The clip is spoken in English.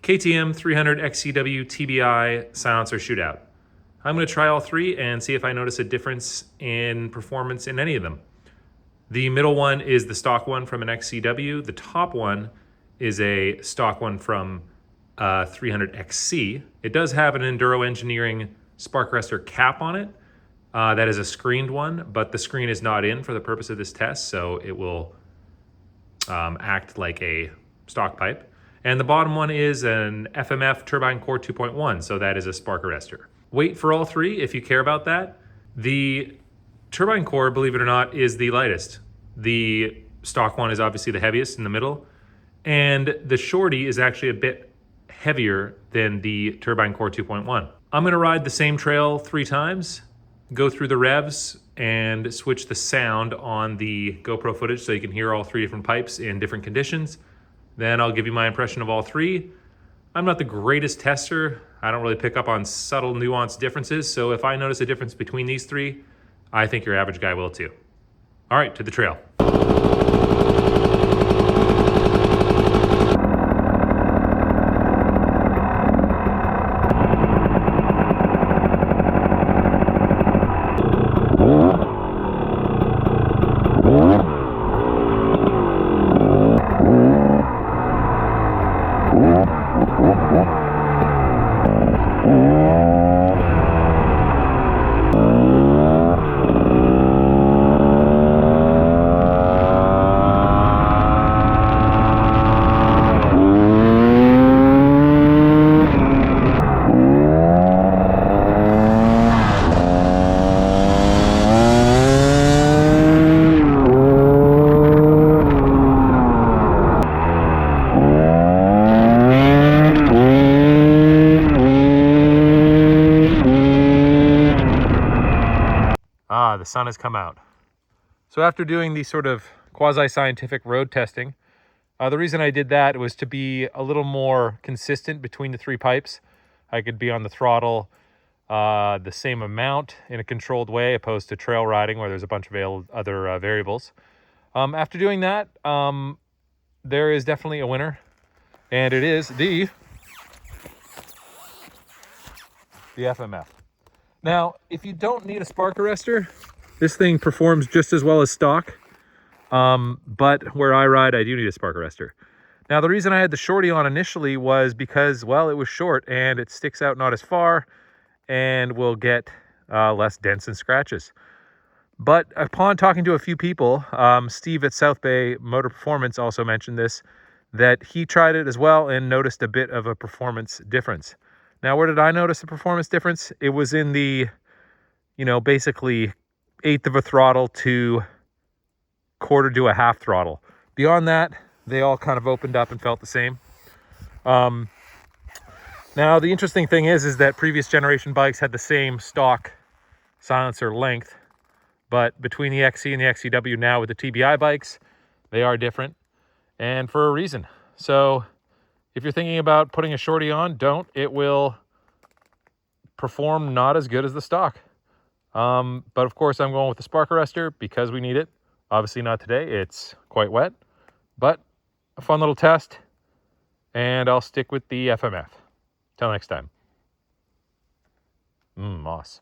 KTM 300 XCW TBI silencer shootout. I'm going to try all three and see if I notice a difference in performance in any of them. The middle one is the stock one from an XCW. The top one is a stock one from 300 XC. It does have an Enduro Engineering spark arrestor cap on it. That is a screened one, but the screen is not in for the purpose of this test, so it will act like a stock pipe. And the bottom one is an FMF turbine core 2.1, so that is a spark arrestor. Weight for all three, if you care about that. The turbine core, believe it or not, is the lightest. The stock one is obviously the heaviest in the middle, and the shorty is actually a bit heavier than the turbine core 2.1. I'm gonna ride the same trail 3 times, go through the revs, and switch the sound on the GoPro footage so you can hear all 3 different pipes in different conditions. Then I'll give you my impression of all 3. I'm not the greatest tester. I don't really pick up on subtle, nuanced differences, so if I notice a difference between these 3, I think your average guy will too. All right, to the trail. The sun has come out. So after doing the sort of quasi-scientific road testing, the reason I did that was to be a little more consistent between the 3 pipes. I could be on the throttle the same amount in a controlled way, opposed to trail riding where there's a bunch of other variables. After doing that, there is definitely a winner, and it is the FMF. Now, if you don't need a spark arrestor, this thing performs just as well as stock, but where I ride, I do need a spark arrestor. Now, the reason I had the shorty on initially was because, well, it was short and it sticks out not as far and will get less dents and scratches. But upon talking to a few people, Steve at South Bay Motor Performance also mentioned this, that he tried it as well and noticed a bit of a performance difference. Now, where did I notice the performance difference? It was in the, basically 1/8 of a throttle to 1/4 to a half throttle. Beyond that, they all kind of opened up and felt the same. Now, the interesting thing is that previous generation bikes had the same stock silencer length, but between the XC and the XCW now with the TBI bikes, they are different, and for a reason. So if you're thinking about putting a shorty on, don't. It will perform not as good as the stock. But of course, I'm going with the spark arrestor because we need it. Obviously not today. It's quite wet, but a fun little test, and I'll stick with the FMF. Till next time. Moss.